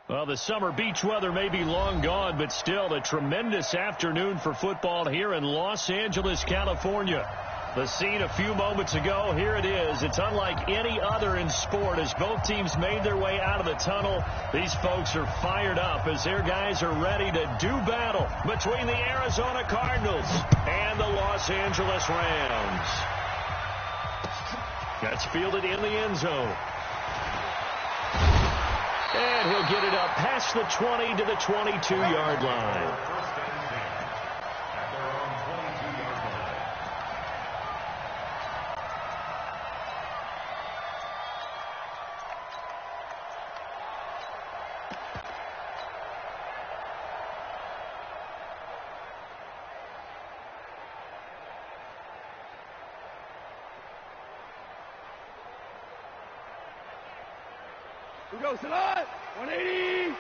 Well, the summer beach weather may be long gone, but still a tremendous afternoon for football here in Los Angeles, California. The scene a few moments ago, here it is. It's unlike any other in sport as both teams made their way out of the tunnel. These folks are fired up as their guys are ready to do battle between the Arizona Cardinals and the Los Angeles Rams. That's fielded in the end zone. And he'll get it up past the 20 to the 22-yard line. We go, Salad! 180!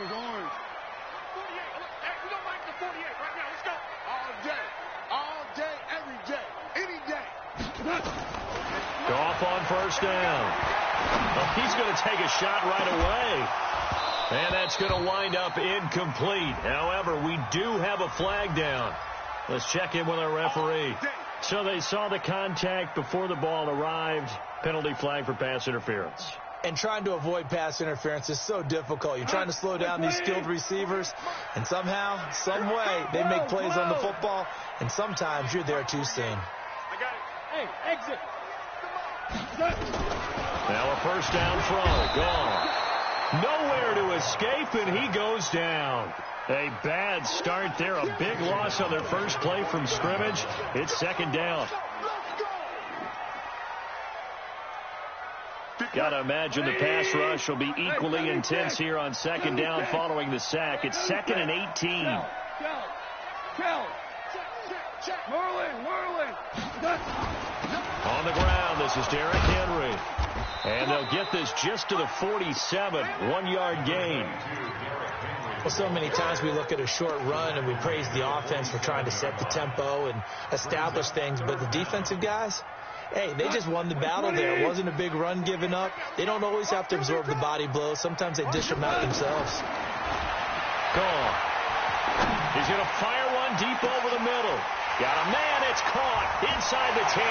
Orange. 48. We don't like the 48 right now. Let's go. All day, every day, any day. Goff on first down. Well, he's going to take a shot right away. And that's going to wind up incomplete. However, we do have a flag down. Let's check in with our referee. So they saw the contact before the ball arrived. Penalty flag for pass interference. And trying to avoid pass interference is so difficult. You're trying to slow down these skilled receivers, and somehow, some way, they make plays on the football, and sometimes you're there too soon. I got it. Hey, exit. Now a first down throw. Gone. Nowhere to escape, and he goes down. A bad start there. A big loss on their first play from scrimmage. It's second down. Got to imagine the pass rush will be equally intense here on second down following the sack. It's 2nd and 18. On the ground, this is Derrick Henry. And they'll get this just to the 47. 1-yard gain. Well, so many times we look at a short run and we praise the offense for trying to set the tempo and establish things. But the defensive guys, hey, they just won the battle there. It wasn't a big run given up. They don't always have to absorb the body blows. Sometimes they dish them out themselves. Gone. He's going to fire one deep over the middle. Got a man. It's caught inside the 10.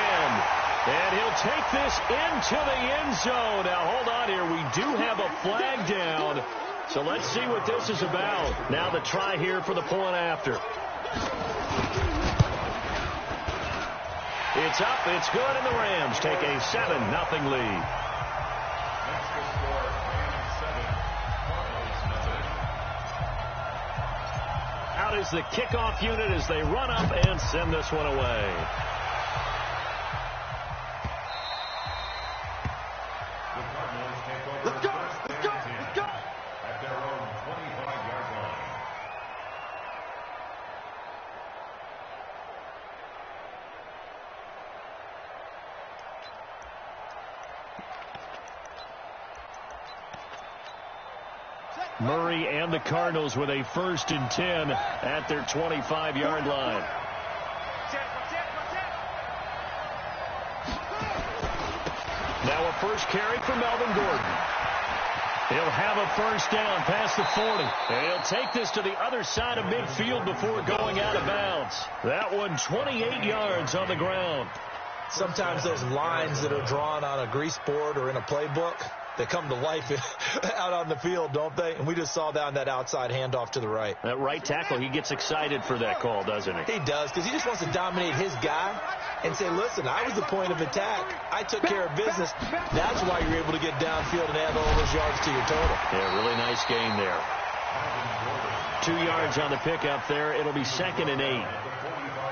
And he'll take this into the end zone. Now, hold on here. We do have a flag down. So let's see what this is about. Now the try here for the point after. It's up, it's good, and the Rams take a 7-0 lead. Out is the kickoff unit as they run up and send this one away. Murray and the Cardinals with a 1st and 10 at their 25-yard line. Now a first carry for Melvin Gordon. He'll have a first down past the 40. And he'll take this to the other side of midfield before going out of bounds. That one 28 yards on the ground. Sometimes those lines that are drawn on a grease board or in a playbook, they come to life out on the field, don't they? And we just saw that on that outside handoff to the right. That right tackle, he gets excited for that call, doesn't he? He does, because he just wants to dominate his guy and say, listen, I was the point of attack. I took care of business. That's why you're able to get downfield and add all those yards to your total. Yeah, really nice gain there. 2 yards on the pickup there. It'll be 2nd and 8.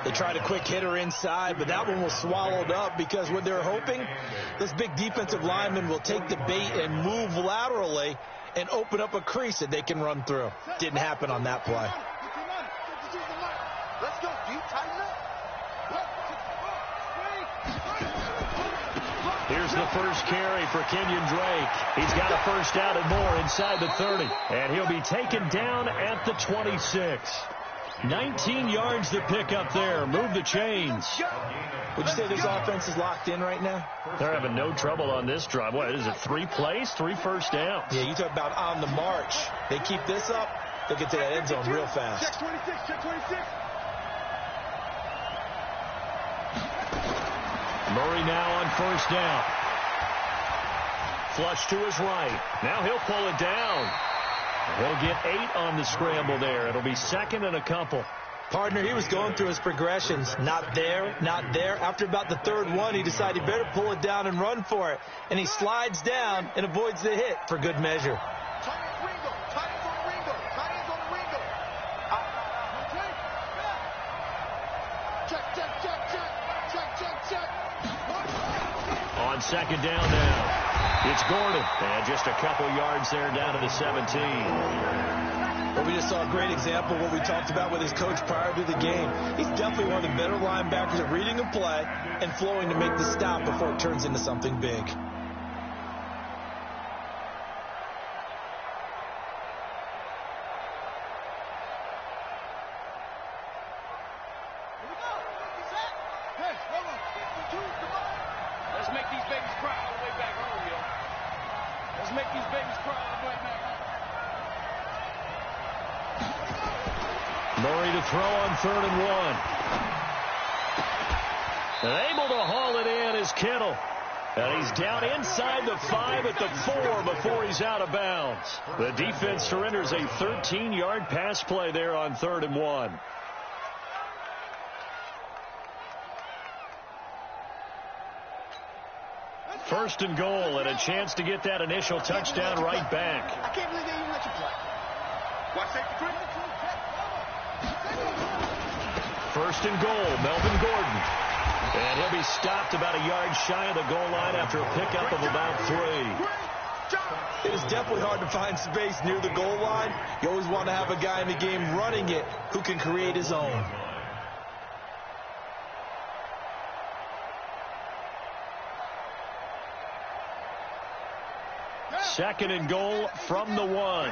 They tried a quick hitter inside, but that one was swallowed up because what they're hoping, this big defensive lineman will take the bait and move laterally and open up a crease that they can run through. Didn't happen on that play. Let's go, D. Tighten up. Here's the first carry for Kenyon Drake. He's got a first down and more inside the 30. And he'll be taken down at the 26. 19 yards to pick up there. Move the chains. Would you say this offense is locked in right now? They're having no trouble on this drive. What is it, 3 plays, 3 first downs? Yeah, you talk about on the march. They keep this up, they'll get to that end zone real fast. Check 26, check 26. Murray now on first down. Flush to his right. Now he'll pull it down. He'll get 8 on the scramble there. It'll be 2nd and a couple. Partner, he was going through his progressions. Not there, not there. After about the 3rd one, he decided he better pull it down and run for it. And he slides down and avoids the hit for good measure. Tight ends Ringo. Tight ends on the Ringo. Tight ends on the Ringo. Check, check, check, check. Check, check, check. On 2nd down now. It's Gordon. And just a couple yards there down to the 17. Well, we just saw a great example of what we talked about with his coach prior to the game. He's definitely one of the better linebackers at reading a play and flowing to make the stop before it turns into something big. Let's make these babies cry all the way back home, yo. Let's make these babies cry all the way back home. Murray to throw on 3rd and 1. And able to haul it in is Kittle. And he's down inside the 5 at the 4 before he's out of bounds. The defense surrenders a 13-yard pass play there on 3rd and 1. First and goal, and a chance to get that initial touchdown right back. I can't believe they even let you play. Watch safety quick. First and goal, Melvin Gordon. And he'll be stopped about a yard shy of the goal line after a pickup of about 3. It is definitely hard to find space near the goal line. You always want to have a guy in the game running it who can create his own. Second and goal from the 1.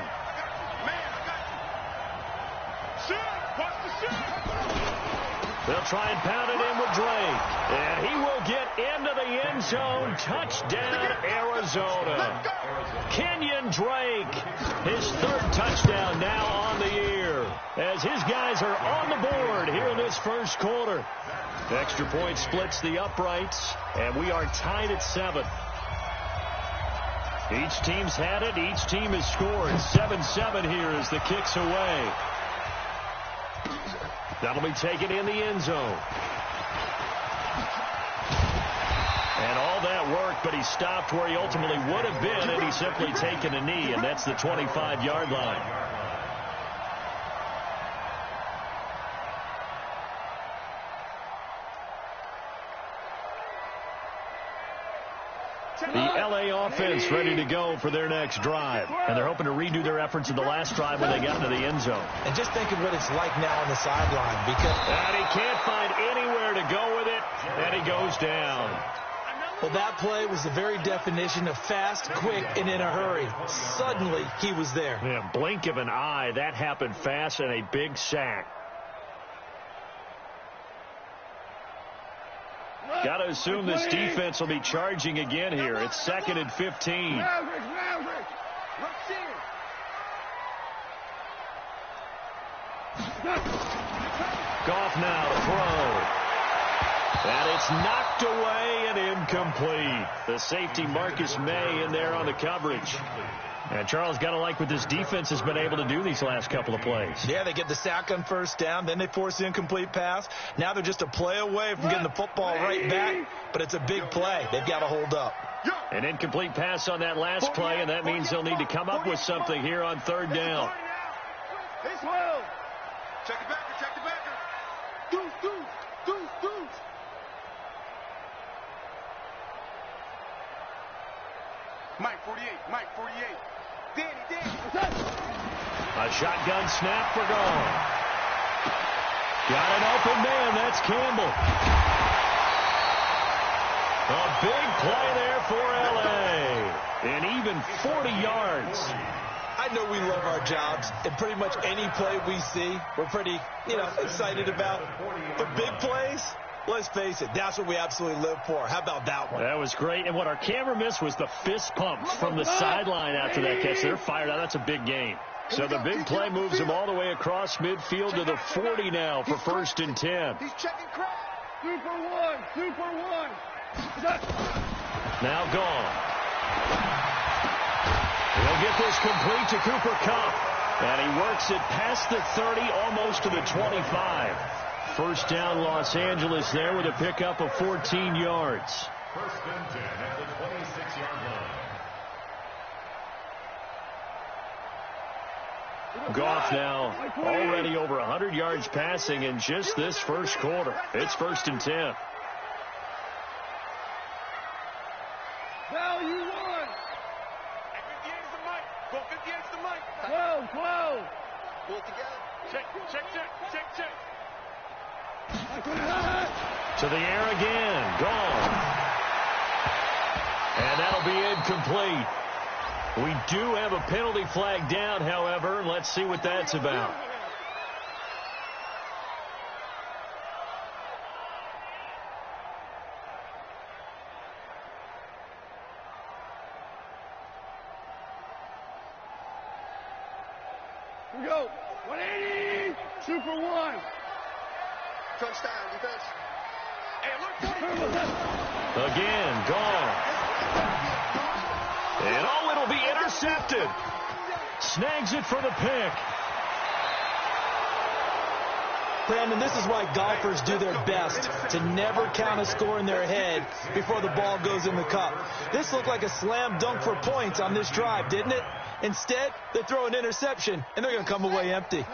They'll try and pound it in with Drake. And he will get into the end zone. Touchdown, Arizona. Kenyon Drake, his 3rd touchdown now on the year, as his guys are on the board here in this first quarter. Extra point splits the uprights, and we are tied at 7. Each team's had it. Each team has scored. 7-7 here as the kick's away. That'll be taken in the end zone. And all that work, but he stopped where he ultimately would have been, and he's simply taken a knee, and that's the 25-yard line. The L.A. offense ready to go for their next drive. And they're hoping to redo their efforts in the last drive when they got into the end zone. And just think of what it's like now on the sideline. And he can't find anywhere to go with it, and he goes down. Well, that play was the very definition of fast, quick, and in a hurry. Suddenly, he was there. Yeah, blink of an eye. That happened fast, and a big sack. Got to assume this defense will be charging again here. It's 2nd and 15. Goff now to throw. And it's knocked away and incomplete. The safety Marcus May in there on the coverage. And Charles, got to like what this defense has been able to do these last couple of plays. Yeah, they get the sack on first down, then they force the incomplete pass. Now they're just a play away from getting the football right back, but it's a big play. They've got to hold up. An incomplete pass on that last play, and that means they'll need to come up with something here on 3rd down. It's well. Check the backer, check the backer. Deuce, deuce, deuce, deuce. Mike 48, Mike 48. Danny. A shotgun snap for goal. Got an open man. That's Campbell. A big play there for L.A. And even 40 yards. I know we love our jobs, and pretty much any play we see, we're pretty, excited about. But big plays, let's face it, that's what we absolutely live for. How about that one? That was great. And what our camera missed was the fist pumps from the sideline after that catch. They're fired out. That's a big gain. So the big play moves him all the way across midfield to the 40 now for 1st and 10. He's checking crap. Super one. Now gone. He'll get this complete to Cooper Kupp. And he works it past the 30, almost to the 25. First down, Los Angeles there with a pickup of 14 yards. 1st and 10 at the 26-yard line. Goff now already over 100 yards passing in just this first quarter. It's 1st and 10. Value one. Hey, 58 is the mic. Go 58 is the mic. 12. Pull it together. Check. To the air again. Gone. And that'll be incomplete. We do have a penalty flag down, however. Let's see what that's about. Here we go. 180. Super one. Touchdown defense. Hey, look. Again, gone. And it'll be intercepted. Snags it for the pick. Brandon, this is why golfers do their best to never count a score in their head before the ball goes in the cup. This looked like a slam dunk for points on this drive, didn't it? Instead, they throw an interception, and they're going to come away empty.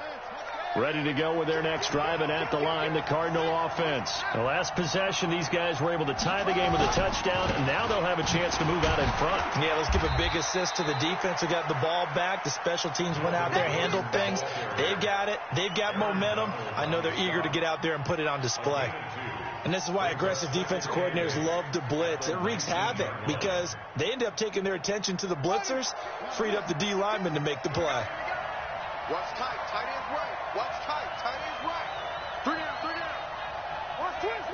Ready to go with their next drive, and at the line, the Cardinal offense. The last possession, these guys were able to tie the game with a touchdown, and now they'll have a chance to move out in front. Yeah, let's give a big assist to the defense who got the ball back. The special teams went out there, handled things. They've got it. They've got momentum. I know they're eager to get out there and put it on display. And this is why aggressive defensive coordinators love to blitz. It wreaks havoc because they end up taking their attention to the blitzers, freed up the D linemen to make the play. Watch tight. Tight ends right. Watch tight. Tight ends right. 3 down. Watch twist.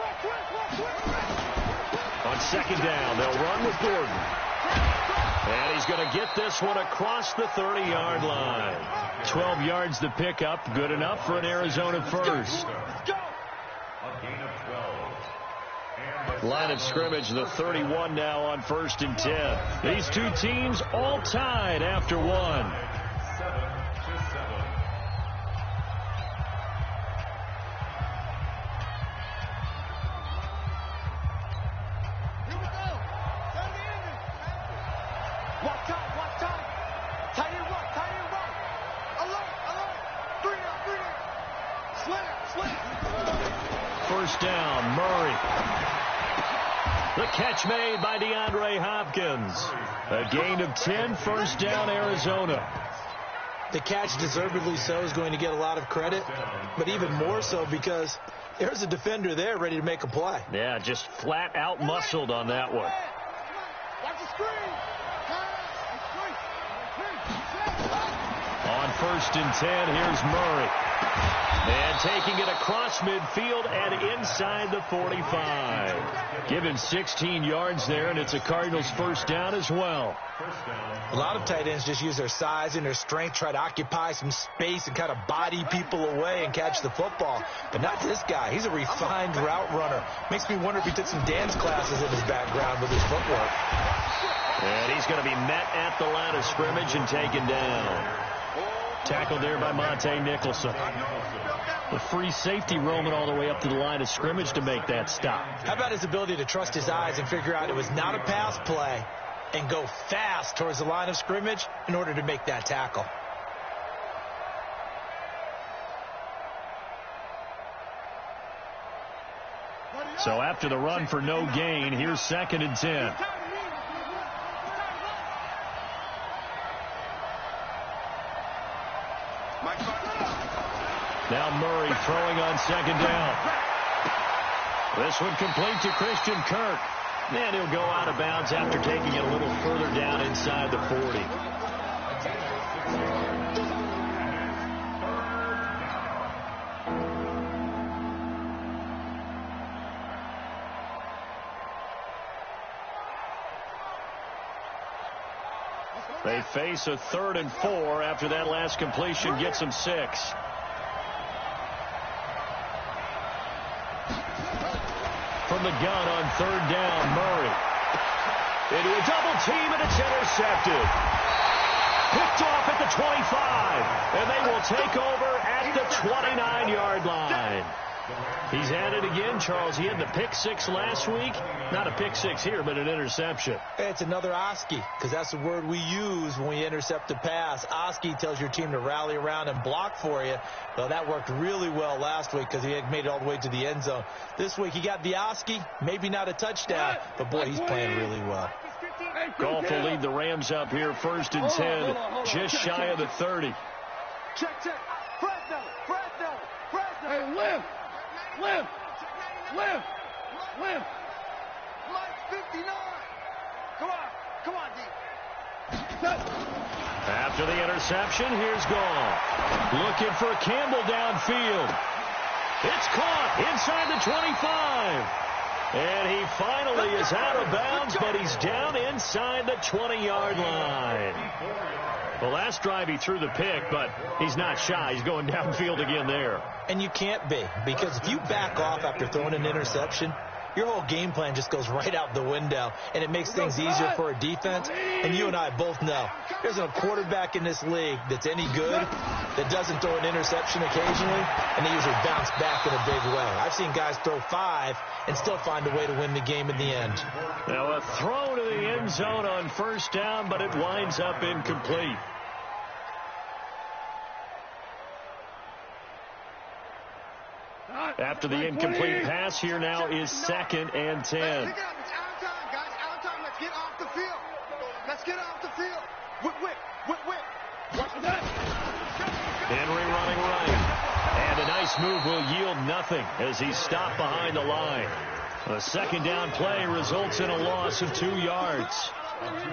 On 2nd down, they'll run with Gordon. And he's going to get this one across the 30-yard line. 12 yards to pick up. Good enough for an Arizona first. A gain of 12. Line of scrimmage, the 31 now on 1st and 10. These two teams all tied after one. 7-7. Watch tight. Tight end right. Alert. 3 down. Slant. 1st down, Murray. The catch made by DeAndre Hopkins. A gain of 10, 1st down, Arizona. The catch, deservedly so, is going to get a lot of credit, but even more so because there's a defender there ready to make a play. Yeah, just flat out muscled on that one. Watch the screen. On 1st and 10, here's Murray. And taking it across midfield and inside the 45. Given 16 yards there, and it's a Cardinals 1st down as well. A lot of tight ends just use their size and their strength, try to occupy some space and kind of body people away and catch the football. But not this guy. He's a refined route runner. Makes me wonder if he took some dance classes in his background with his footwork. And he's going to be met at the line of scrimmage and taken down. Tackled there by Monte Nicholson. The free safety roaming all the way up to the line of scrimmage to make that stop. How about his ability to trust his eyes and figure out it was not a pass play and go fast towards the line of scrimmage in order to make that tackle? So after the run for no gain, here's 2nd and 10. Now Murray throwing on 2nd down. This one complete to Christian Kirk. And he'll go out of bounds after taking it a little further down inside the 40. They face a 3rd and 4 after that last completion gets them 6. From the gun on 3rd down, Murray. Into a double team, and it's intercepted. Picked off at the 25, and they will take over at the 29-yard line. He's at it again, Charles. He had the pick 6 last week. Not a pick 6 here, but an interception. It's another Oski, because that's the word we use when we intercept a pass. Oski tells your team to rally around and block for you. Well, that worked really well last week because he had made it all the way to the end zone. This week he got the Oski, maybe not a touchdown, but boy, he's playing really well. Goff will lead the Rams up here 1st and 10, just shy of the 30. Check. Fresno. Hey, live. Mike 59. Come on, D. After the interception, here's Goff. Looking for Campbell downfield. It's caught inside the 25. And he finally is out of bounds, but he's down inside the 20-yard line. The last drive he threw the pick, but he's not shy. He's going downfield again there. And you can't be, because if you back off after throwing an interception, your whole game plan just goes right out the window, and it makes things easier for a defense. And you and I both know there's a quarterback in this league that's any good that doesn't throw an interception occasionally, and they usually bounce back in a big way. I've seen guys throw 5 and still find a way to win the game in the end. Now a throw to the end zone on 1st down, but it winds up incomplete. After the incomplete pass, here now is 2nd and 10. It's out of time, guys. Out of time. Let's get off the field. Whip. Watch that. Henry running right. And a nice move will yield nothing as he's stopped behind the line. A 2nd down play results in a loss of 2 yards.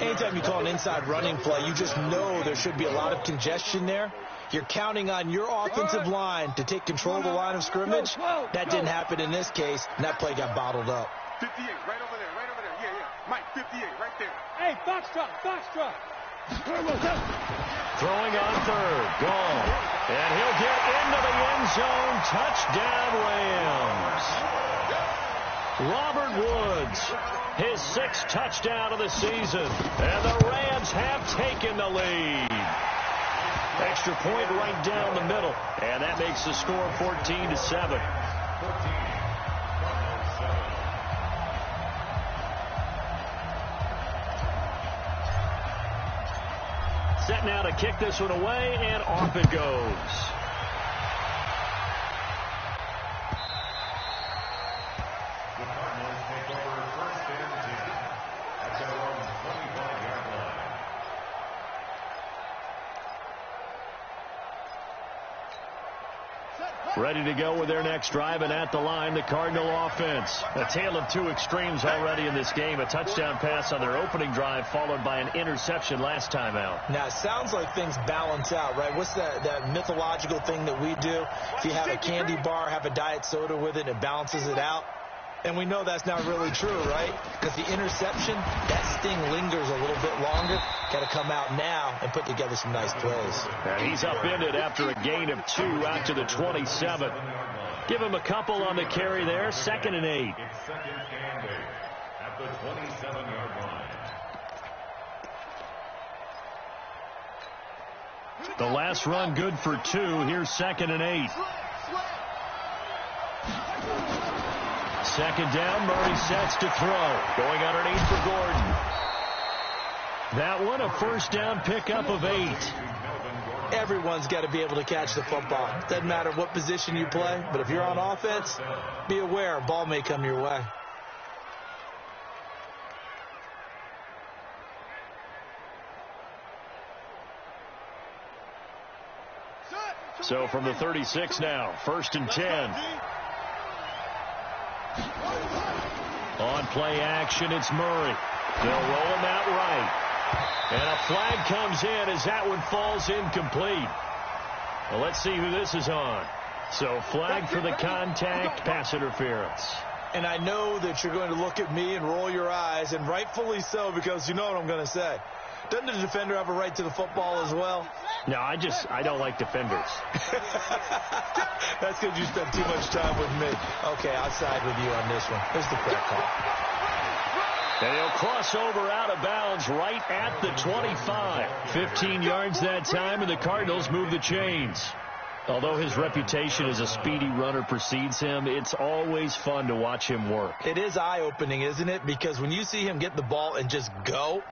Anytime you call an inside running play, you just know there should be a lot of congestion there. You're counting on your offensive line to take control of the line of scrimmage. That didn't happen in this case, and that play got bottled up. 58, right over there. Yeah. Mike, 58, right there. Hey, Foxtrot. Throwing on 3rd, gone. And he'll get into the end zone. Touchdown, Rams. Robert Woods, his 6th touchdown of the season. And the Rams have taken the lead. Extra point right down the middle. And that makes the score 14-7. Set now to kick this one away, and off it goes. The Cardinals take over 1st and 10 at their own 25-yard line. Ready to go with their next drive, and at the line, the Cardinal offense. A tale of 2 extremes already in this game. A touchdown pass on their opening drive, followed by an interception last time out. Now, it sounds like things balance out, right? What's that mythological thing that we do? If you have a candy bar, have a diet soda with it, it balances it out. And we know that's not really true, right? Because the interception, that sting lingers a little bit longer. Got to come out now and put together some nice plays. And he's upended after a gain of 2 out to the 27. Give him a couple on the carry there. 2nd and 8. It's 2nd and 8 at the 27-yard line. The last run good for 2. Here's 2nd and 8. 2nd down, Murray sets to throw. Going underneath for Gordon. That one, a 1st down pickup of 8. Everyone's got to be able to catch the football. Doesn't matter what position you play, but if you're on offense, be aware a ball may come your way. So from the 36 now, 1st and 10. On play action, it's Murray. They'll roll him out right. And a flag comes in as that one falls incomplete. Well, let's see who this is on. So flag for the contact, pass interference. And I know that you're going to look at me and roll your eyes, and rightfully so, because you know what I'm going to say. Doesn't the defender have a right to the football as well? No, I don't like defenders. That's because you spent too much time with me. Okay, I'll side with you on this one. Here's the correct call. And he'll cross over out of bounds right at the 25. 15 yards that time, and the Cardinals move the chains. Although his reputation as a speedy runner precedes him, it's always fun to watch him work. It is eye-opening, isn't it? Because when you see him get the ball and just go,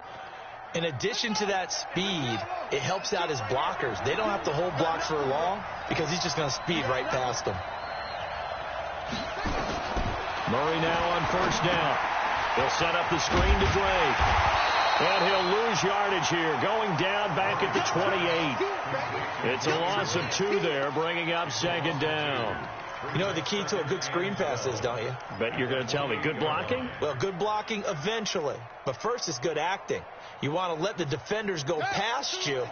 in addition to that speed, it helps out his blockers. They don't have to hold blocks for long because he's just going to speed right past them. Murray now on first down. He'll set up the screen to Drake. And he'll lose yardage here, going down back at the 28. It's a loss of 2 there, bringing up second down. You know what the key to a good screen pass is, don't you? Bet you're going to tell me. Good blocking? Well, good blocking eventually. But first is good acting. You want to let the defenders go past you,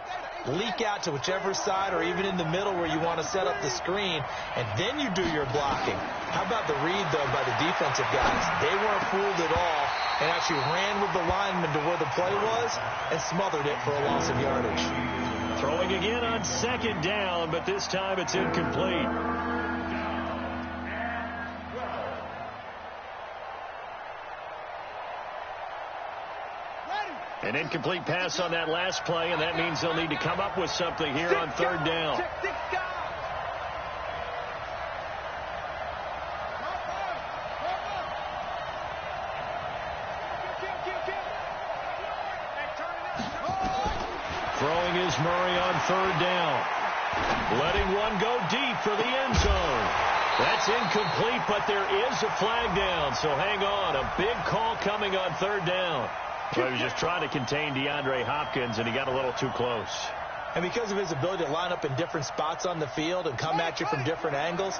leak out to whichever side or even in the middle where you want to set up the screen, and then you do your blocking. How about the read, though, by the defensive guys? They weren't fooled at all and actually ran with the lineman to where the play was and smothered it for a loss of yardage. Throwing again on second down, but this time it's incomplete. An incomplete pass on that last play, and that means they'll need to come up with something here on third down. Throwing is Murray on third down. Letting one go deep for the end zone. That's incomplete, but there is a flag down, so hang on. A big call coming on third down. Well, he was just trying to contain DeAndre Hopkins, and he got a little too close. And because of his ability to line up in different spots on the field and come at you from different angles,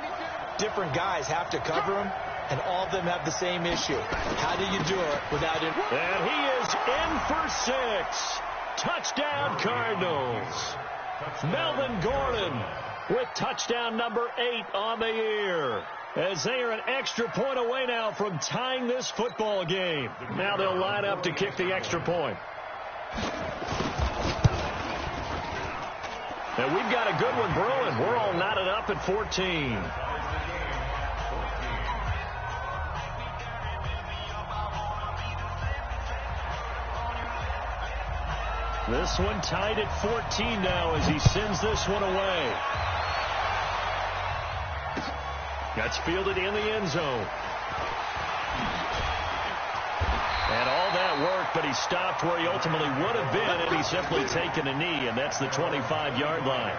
different guys have to cover him, and all of them have the same issue. How do you do it without him? And he is in for 6. Touchdown, Cardinals. Melvin Gordon with touchdown number 8 on the year, as they are an extra point away now from tying this football game. Now they'll line up to kick the extra point. And we've got a good one brewing. We're all knotted up at 14. This one tied at 14 now as he sends this one away. That's fielded in the end zone. And all that work, but he stopped where he ultimately would have been, and he's simply taken a knee, and that's the 25-yard line.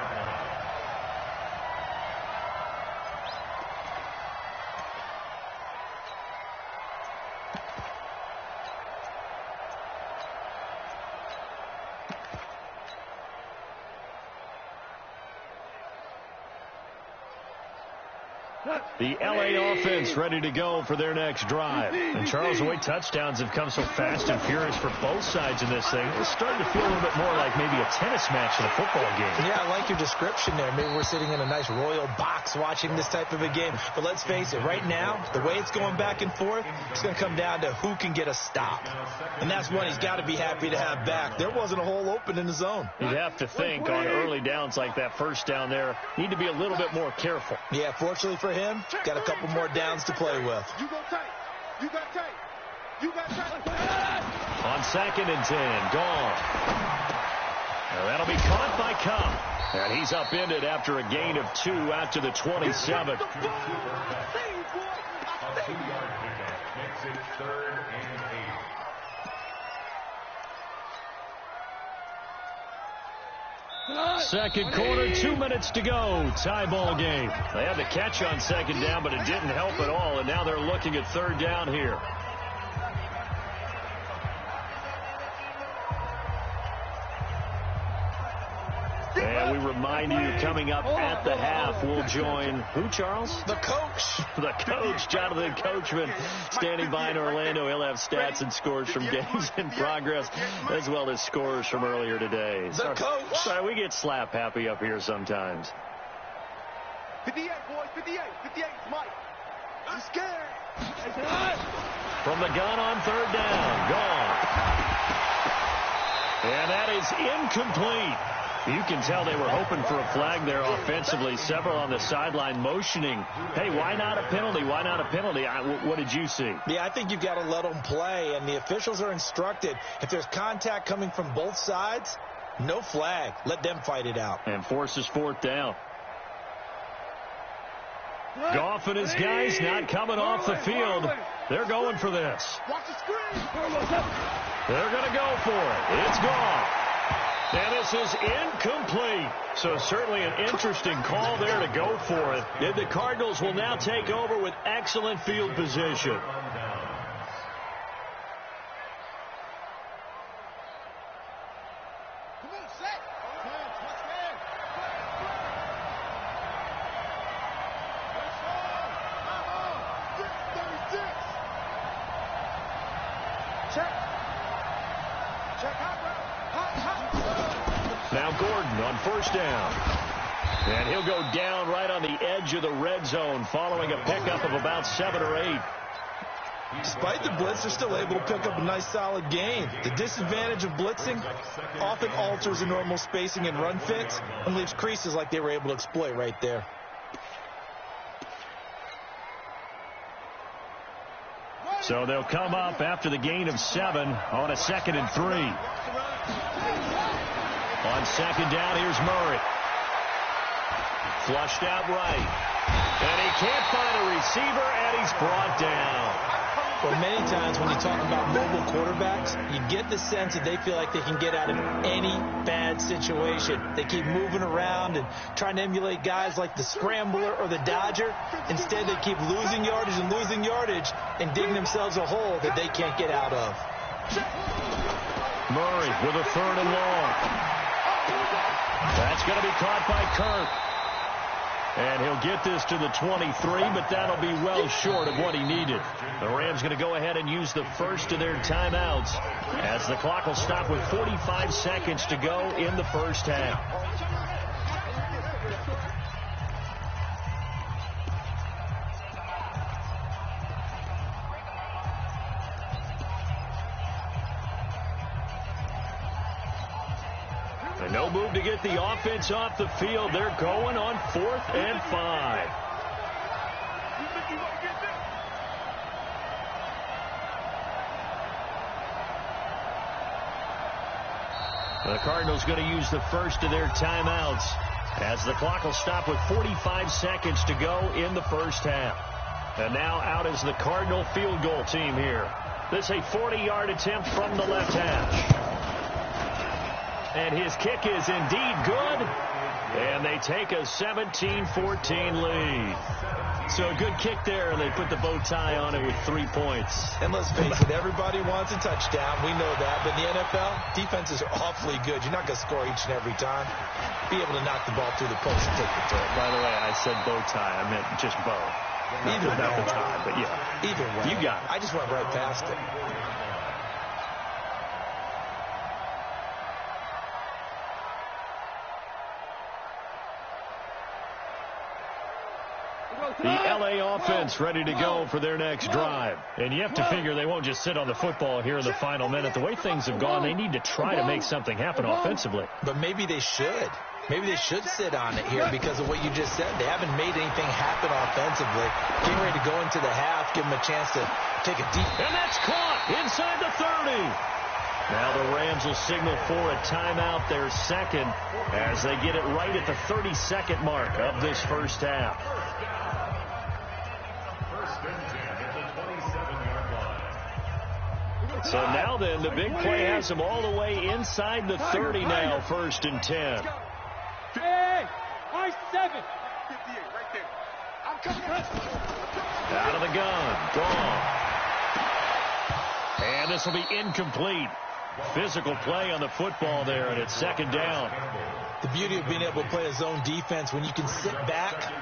The L.A. offense ready to go for their next drive. And Charles, the way touchdowns have come so fast and furious for both sides in this thing, it's starting to feel a little bit more like maybe a tennis match than a football game. Yeah, I like your description there. Maybe we're sitting in a nice royal box watching this type of a game. But let's face it, right now, the way it's going back and forth, it's going to come down to who can get a stop. And that's one he's got to be happy to have back. There wasn't a hole open in the zone. You'd have to think on early downs like that first down there, need to be a little bit more careful. Yeah, fortunately for him, got a couple more downs to play with. You go tight. You got tight. You got tight. On 2nd and 10, gone. Now that'll be caught by Kupp. And he's upended after a gain of 2 out to the 27. A 2-yard pickup makes it 3rd and 8. Second quarter, 2 minutes to go. Tie ball game. They had the catch on second down, but it didn't help at all, and now they're looking at third down here. And we remind you, coming up at the half, we'll join who, Charles? The coach. The coach, Jonathan Coachman, standing by in Orlando. He'll have stats and scores from games in progress, as well as scores from earlier today. The coach. Sorry, we get slap happy up here sometimes. 58, boys, 58. 58, Mike. I'm scared. From the gun on third down, gone. And is incomplete. You can tell they were hoping for a flag there offensively. Several on the sideline motioning, hey, why not a penalty? Why not a penalty? What did you see? Yeah, I think you've got to let them play, and the officials are instructed. If there's contact coming from both sides, no flag. Let them fight it out. And forces fourth down. Goff and his guys not coming off the field. They're going for this. Watch the screen. They're going to go for it. It's gone. And this is incomplete. So certainly an interesting call there to go for it. And the Cardinals will now take over with excellent field position. Come on, set. Now Gordon on first down. And he'll go down right on the edge of the red zone following a pickup of about 7 or 8. Despite the blitz, they're still able to pick up a nice, solid gain. The disadvantage of blitzing often alters the normal spacing and run fits and leaves creases like they were able to exploit right there. So they'll come up after the gain of 7 on a 2nd and 3. On 2nd down, here's Murray. Flushed out right. And he can't find a receiver, and he's brought down. Well, many times when you talk about mobile quarterbacks, you get the sense that they feel like they can get out of any bad situation. They keep moving around and trying to emulate guys like the Scrambler or the Dodger. Instead, they keep losing yardage and digging themselves a hole that they can't get out of. Murray with a 3rd and long. That's going to be caught by Kirk. And he'll get this to the 23, but that'll be well short of what he needed. The Rams going to go ahead and use the first of their timeouts as the clock will stop with 45 seconds to go in the first half. And no move to get the offense off the field. They're going on 4th and 5. The Cardinals going to use the first of their timeouts as the clock will stop with 45 seconds to go in the first half. And now out is the Cardinal field goal team here. This is a 40-yard attempt from the left hash. And his kick is indeed good. And they take a 17-14 lead. So a good kick there, and they put the bow tie on it with 3 points. And let's face it, everybody wants a touchdown. We know that. But in the NFL, defenses are awfully good. You're not going to score each and every time. Be able to knock the ball through the post and take the turn. By the way, I said bow tie. I meant just bow. Either not the tie, but yeah. Either way. You got it. I just went right past it. The L.A. offense ready to go for their next drive. And you have to figure they won't just sit on the football here in the final minute. The way things have gone, they need to try to make something happen offensively. But maybe they should. Maybe they should sit on it here because of what you just said. They haven't made anything happen offensively. Getting ready to go into the half, give them a chance to take a deep. And that's caught inside the 30. Now the Rams will signal for a timeout, their second, as they get it right at the 32nd mark of this first half. So now then, the big play has them all the way inside the 30 now, 1st and 10. Hey, I 7. 58 right there. I'm coming. Out of the gun, gone. And this will be incomplete. Physical play on the football there, and it's 2nd down. The beauty of being able to play a zone defense when you can sit back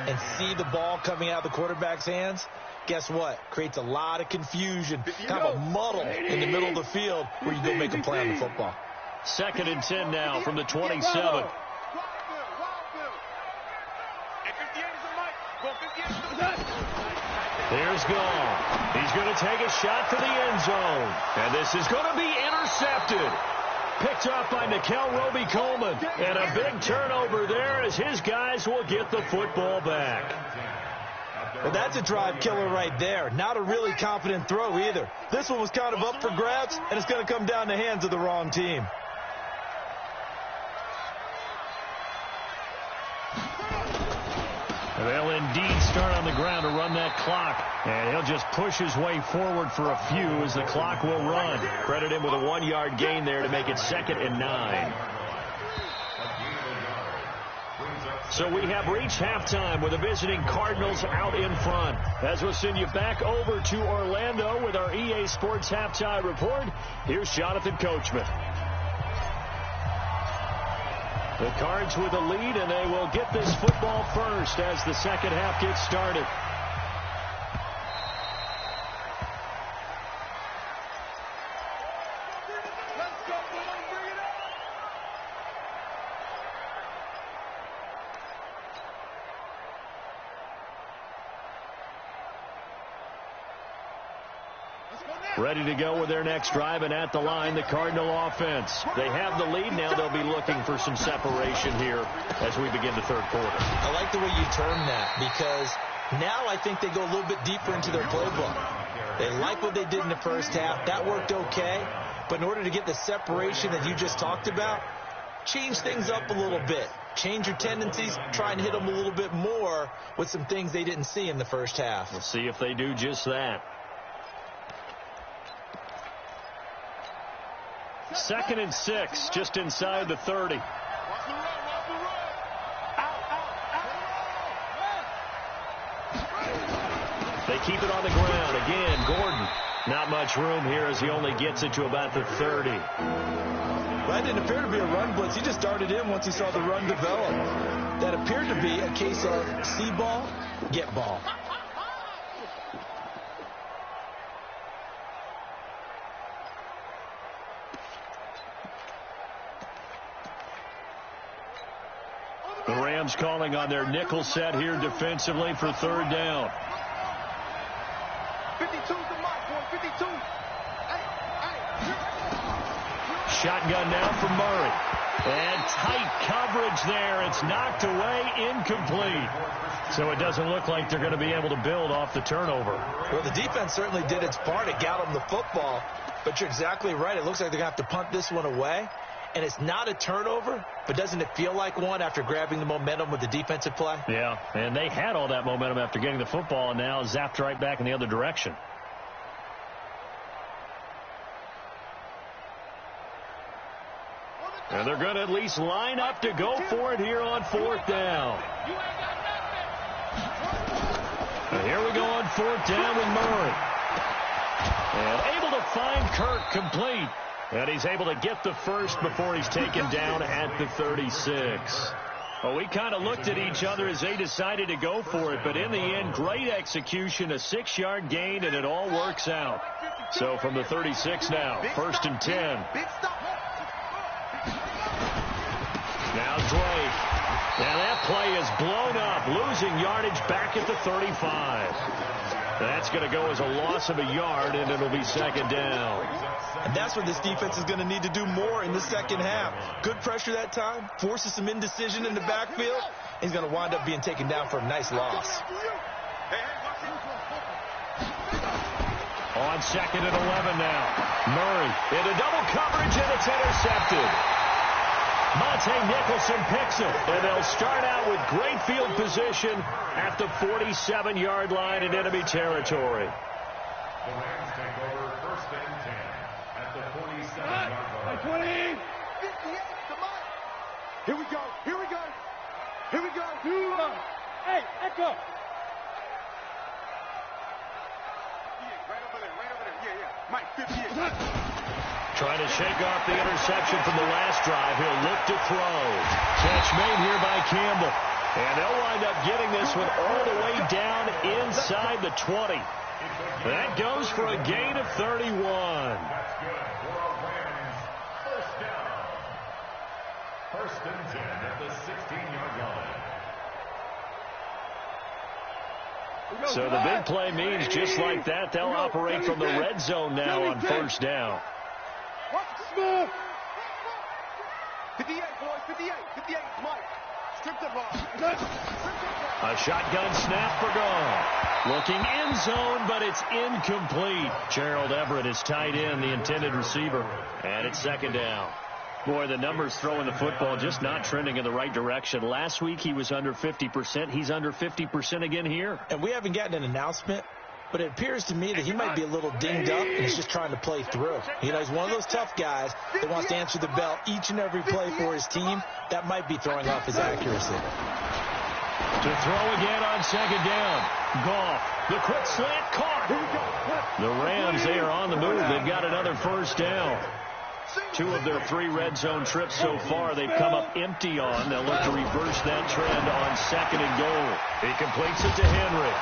and see the ball coming out of the quarterback's hands, guess what? Creates a lot of confusion, kind of a muddle in the middle of the field where you go make a play on the football. 2nd and 10 now from the 27. There's Gone. He's going to take a shot for the end zone. And this is going to be intercepted. Picked up by Nickel Roby-Coleman. And a big turnover there as his guys will get the football back. Well, that's a drive killer right there. Not a really confident throw either. This one was kind of up for grabs, and it's going to come down the hands of the wrong team. They'll indeed start on the ground to run that clock. And he'll just push his way forward for a few as the clock will run. Credit him with a 1-yard gain there to make it 2nd and 9. So we have reached halftime with the visiting Cardinals out in front. As we'll send you back over to Orlando with our EA Sports Halftime Report, here's Jonathan Coachman. The Cards with the lead, and they will get this football first as the second half gets started. Ready to go with their next drive, and at the line, the Cardinal offense. They have the lead. Now they'll be looking for some separation here as we begin the third quarter. I like the way you term that, because now I think they go a little bit deeper into their playbook. They like what they did in the first half. That worked okay. But in order to get the separation that you just talked about, change things up a little bit. Change your tendencies. Try and hit them a little bit more with some things they didn't see in the first half. We'll see if they do just that. 2nd and 6, just inside the 30. They keep it on the ground. Again, Gordon. Not much room here as he only gets it to about the 30. Well, that didn't appear to be a run blitz. He just darted in once he saw the run develop. That appeared to be a case of see ball, get ball. The Rams calling on their nickel set here defensively for 3rd down. 52's the mark, boy. 52. Shotgun now for Murray. And tight coverage there. It's knocked away, incomplete. So it doesn't look like they're going to be able to build off the turnover. Well, the defense certainly did its part. It got them the football. But you're exactly right. It looks like they're going to have to punt this one away. And it's not a turnover, but doesn't it feel like one after grabbing the momentum with the defensive play? Yeah, and they had all that momentum after getting the football, and now zapped right back in the other direction. And they're going to at least line up to go for it here on 4th down. And here we go on 4th down with Murray. And able to find Kirk complete. And he's able to get the first before he's taken down at the 36. Well, we kind of looked at each other as they decided to go for it. But in the end, great execution, a 6-yard gain, and it all works out. So from the 36 now, 1st and 10. Now Drake. And that play is blown up, losing yardage back at the 35. That's going to go as a loss of a yard, and it'll be 2nd down. And that's what this defense is going to need to do more in the second half. Good pressure that time, forces some indecision in the backfield. He's going to wind up being taken down for a nice loss. On 2nd and 11 now. Murray into double coverage, and it's intercepted. Monte Nicholson picks it, and they'll start out with great field position at the 47-yard line in enemy territory. The Rams take over 1st and 10 at the 47-yard line. 20. 58, come on. Here we go. Here we go. Here we go. Hey, Echo. Yeah, right over there. Right over there. Yeah, yeah. Mike, 58. Trying to shake off the interception from the last drive. He'll look to throw. Catch made here by Campbell. And they'll wind up getting this one all the way down inside the 20. That goes for a gain of 31. That's good for a Rams 1st down. 1st and 10 at the 16-yard line. So the big play means just like that, they'll operate from the red zone now on 1st down. 58, boys, 58, 58, Mike. Strip the ball. A shotgun snap for Goff. Looking end zone, but it's incomplete. Gerald Everett is tight end, the intended receiver. And it's second down. Boy, the numbers throwing the football just not trending in the right direction. Last week he was under 50%. He's under 50% again here. And we haven't gotten an announcement, but it appears to me that he might be a little dinged up and he's just trying to play through. You know, he's one of those tough guys that wants to answer the bell each and every play for his team. That might be throwing off his accuracy. To throw again on second down. Goff, the quick slant caught. The Rams, they are on the move. They've got another first down. 2 of their 3 red zone trips so far they've come up empty on. They'll look to reverse that trend on second and goal. He completes it to Henry.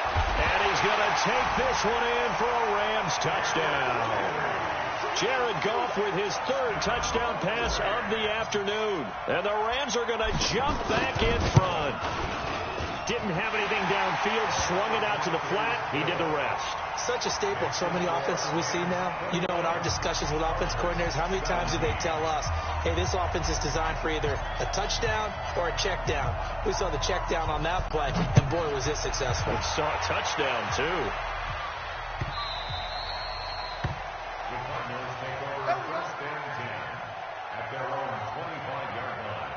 And he's going to take this one in for a Rams touchdown. Jared Goff with his 3rd touchdown pass of the afternoon. And the Rams are going to jump back in front. Didn't have anything downfield, swung it out to the flat. He did the rest. Such a staple of so many offenses we see now. You know, in our discussions with offense coordinators, how many times do they tell us, hey, this offense is designed for either a touchdown or a check down? We saw the check down on that play, and boy, was it successful. We saw a touchdown, too. The Cardinals take over first and 10 at their own 25-yard line.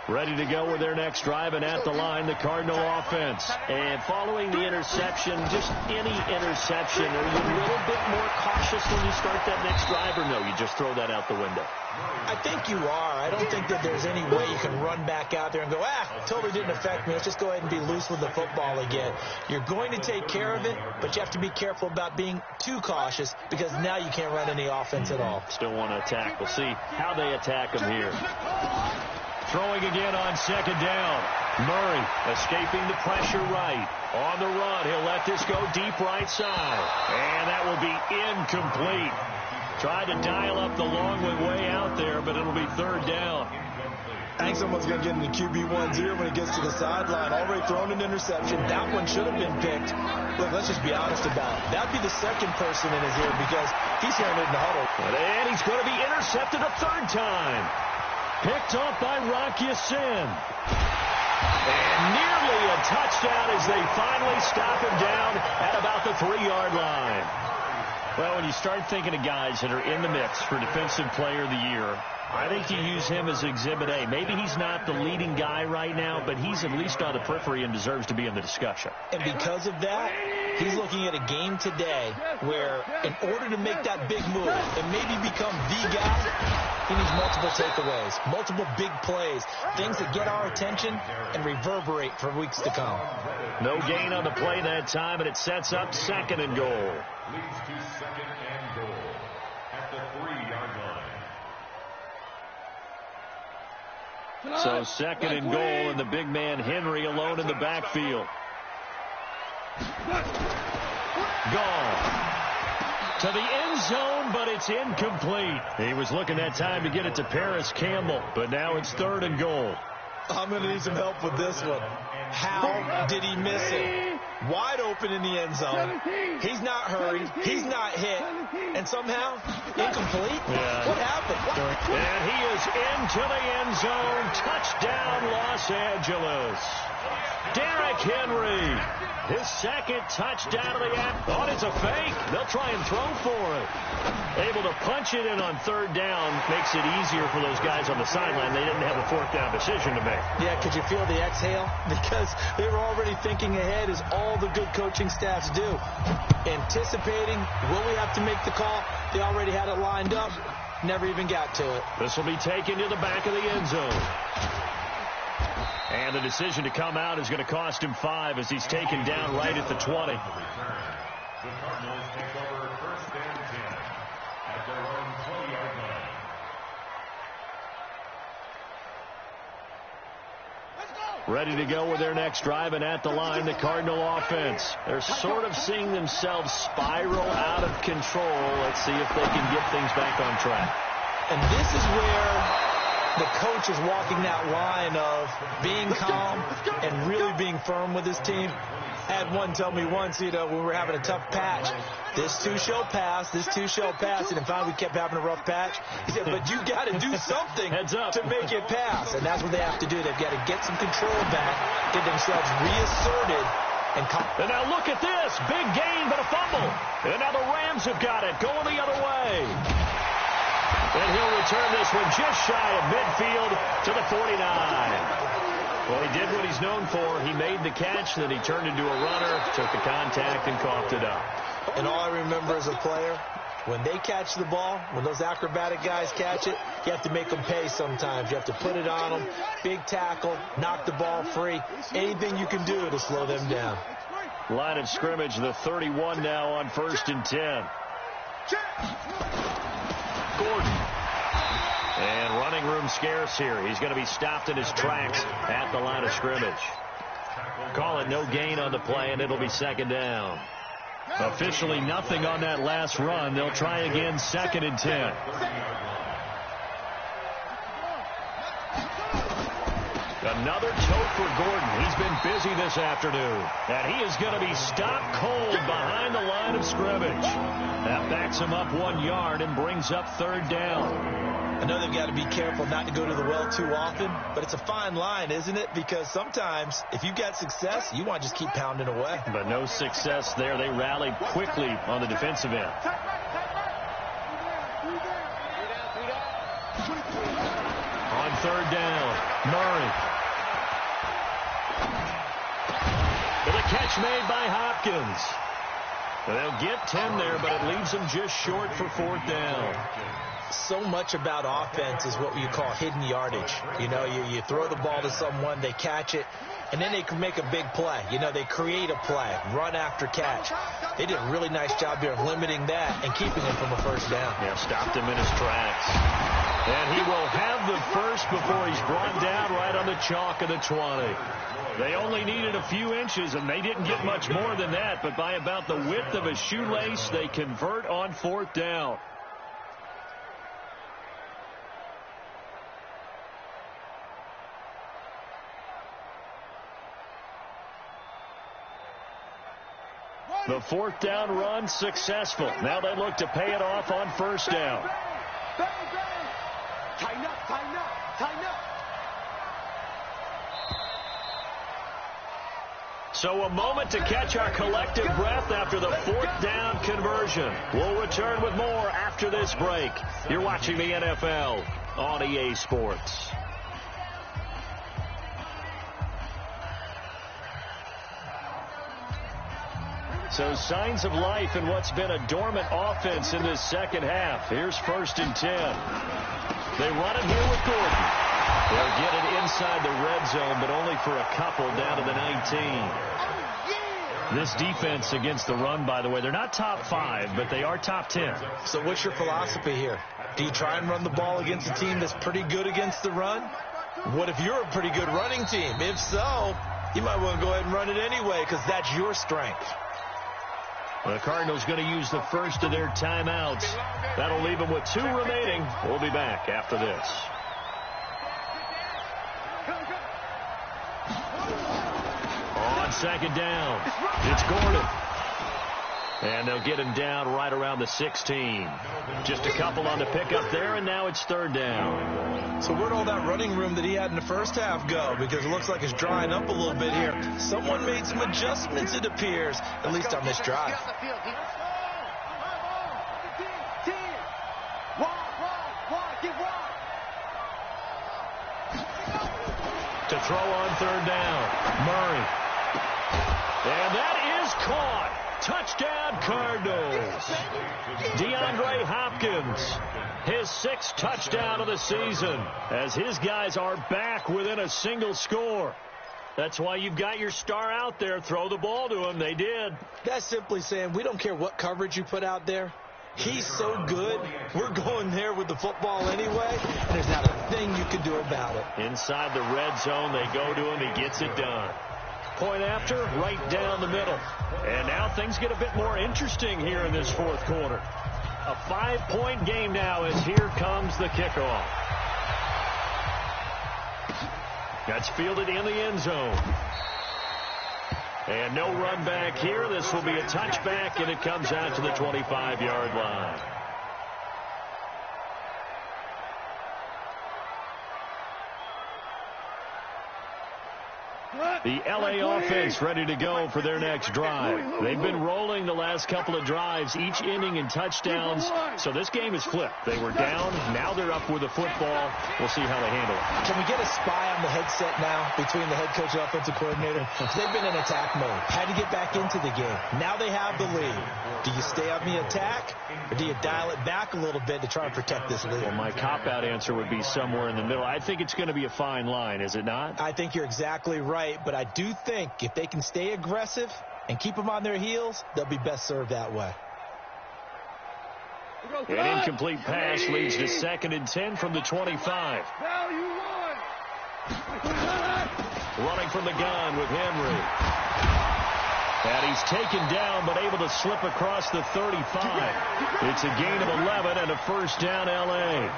Ready to go with their next drive, and at the line, the Cardinal offense. And following the interception, just any interception, are you a little bit more cautious when you start that next drive, or no, you just throw that out the window? I think you are. I don't think that there's any way you can run back out there and go, totally didn't affect me. Let's just go ahead and be loose with the football again. You're going to take care of it, but you have to be careful about being too cautious because now you can't run any offense at all. Still want to attack. We'll see how they attack them here. Throwing again on second down. Murray escaping the pressure right. On the run, he'll let this go deep right side. And that will be incomplete. Tried to dial up the long way out there, but it'll be third down. I think someone's going to get in the QB 1-0 when it gets to the sideline. Already thrown an interception. That one should have been picked. Look, let's just be honest about it. That'd be the second person in his ear because he's hearing it in the huddle. And he's going to be intercepted a third time. Picked off by Rock Ya-Sin. And nearly a touchdown as they finally stop him down at about the 3-yard line. Well, when you start thinking of guys that are in the mix for Defensive Player of the Year, I think you use him as Exhibit A. Maybe he's not the leading guy right now, but he's at least on the periphery and deserves to be in the discussion. And because of that, he's looking at a game today where in order to make that big move and maybe become the guy, he needs multiple takeaways, multiple big plays, things that get our attention and reverberate for weeks to come. No gain on the play that time, and it sets up second and goal. Leads to second and goal at the 3-yard line. So second and goal, and the big man Henry alone in the backfield. Gone. To the end zone, but it's incomplete. He was looking that time to get it to Paris Campbell, but now it's third and goal. I'm going to need some help with this one. How did he miss it? Wide open in the end zone. He's not hurried. He's not hit. And somehow, incomplete? Yeah. What happened? And he is into the end zone. Touchdown, Los Angeles. Derrick Henry, his second touchdown of the act. Thought it's a fake. They'll try and throw for it. Able to punch it in on third down makes it easier for those guys on the sideline. They didn't have a fourth down decision to make. Yeah, could you feel the exhale? Because they were already thinking ahead as all the good coaching staffs do. Anticipating, will we have to make the call? They already had it lined up. Never even got to it. This will be taken to the back of the end zone. And the decision to come out is going to cost him 5 as he's taken down right at the 20. The Cardinals take over first and 10 at their own 20-yard line. Let's go! Ready to go with their next drive, and at the line, the Cardinal offense. They're sort of seeing themselves spiral out of control. Let's see if they can get things back on track. And this is where the coach is walking that line of being calm and really being firm with his team. I had one tell me once, when we were having a tough patch, this too shall pass, this too shall pass, and finally we kept having a rough patch. He said, but you got to do something to make it pass, and that's what they have to do. They've got to get some control back, get themselves reasserted, and now look at this, big gain but a fumble, and now the Rams have got it, going the other way. And he'll return this one just shy of midfield to the 49. Well, he did what he's known for. He made the catch, then he turned into a runner, took the contact, and coughed it up. And all I remember as a player, when they catch the ball, when those acrobatic guys catch it, you have to make them pay sometimes. You have to put it on them, big tackle, knock the ball free, anything you can do to slow them down. Line of scrimmage, the 31 now on 1st and 10. Gordon. And running room scarce here. He's going to be stopped in his tracks at the line of scrimmage. Call it no gain on the play, and it'll be 2nd down. Officially nothing on that last run. They'll try again, 2nd and 10. Another tote for Gordon. He's been busy this afternoon. And he is going to be stopped cold behind the line of scrimmage. That backs him up 1 yard and brings up 3rd down. I know they've got to be careful not to go to the well too often, but it's a fine line, isn't it? Because sometimes, if you've got success, you want to just keep pounding away. But no success there. They rallied quickly on the defensive end. On 3rd down, Murray. With a catch made by Hopkins. They'll get 10 there, but it leaves them just short for 4th down. So much about offense is what you call hidden yardage. You throw the ball to someone, they catch it, and then they can make a big play. They create a play, run after catch. They did a really nice job here of limiting that and keeping him from a 1st down. Yeah, stopped him in his tracks. And he will have the first before he's brought down right on the chalk of the 20. They only needed a few inches, and they didn't get much more than that, but by about the width of a shoelace, they convert on 4th down. The 4th down run successful. Now they look to pay it off on 1st down. Tighten up, tighten up, tighten up. So a moment to catch our collective breath after the 4th down conversion. We'll return with more after this break. You're watching the NFL on EA Sports. So signs of life in what's been a dormant offense in this 2nd half. Here's 1st and 10. They run it here with Gordon. They'll get it inside the red zone, but only for a couple down to the 19. This defense against the run, by the way, they're not top 5, but they are top 10. So what's your philosophy here? Do you try and run the ball against a team that's pretty good against the run? What if you're a pretty good running team? If so, you might want to go ahead and run it anyway because that's your strength. The Cardinals going to use the first of their timeouts. That'll leave them with 2 remaining. We'll be back after this. On 2nd down, it's Gordon. And they'll get him down right around the 16. Just a couple on the pickup there, and now it's 3rd down. So where'd all that running room that he had in the 1st half go? Because it looks like it's drying up a little bit here. Someone made some adjustments, it appears, at least on this drive. To throw on 3rd down, Murray. And that is caught. Touchdown, Cardinals. DeAndre Hopkins, his 6th touchdown of the season, as his guys are back within a single score. That's why you've got your star out there. Throw the ball to him. They did. That's simply saying we don't care what coverage you put out there. He's so good, we're going there with the football anyway, and there's not a nothing you can do about it. Inside the red zone, they go to him. He gets it done. Point after, right down the middle. And now things get a bit more interesting here in this fourth quarter. A 5-point game now as here comes the kickoff. That's fielded in the end zone. And no run back here. This will be a touchback, and it comes out to the 25-yard line. The L.A. offense ready to go for their next drive. They've been rolling the last couple of drives, each ending in touchdowns. So this game is flipped. They were down. Now they're up with the football. We'll see how they handle it. Can we get a spy on the headset now between the head coach and offensive coordinator? They've been in attack mode. Had to get back into the game. Now they have the lead. Do you stay on the attack, or do you dial it back a little bit to try and protect this lead? Well, my cop-out answer would be somewhere in the middle. I think it's going to be a fine line, is it not? I think you're exactly right, but I do think if they can stay aggressive and keep them on their heels, they'll be best served that way. An incomplete pass leads to 2nd and 10 from the 25. Running from the gun with Henry. And he's taken down but able to slip across the 35. It's a gain of 11 and a first down L.A.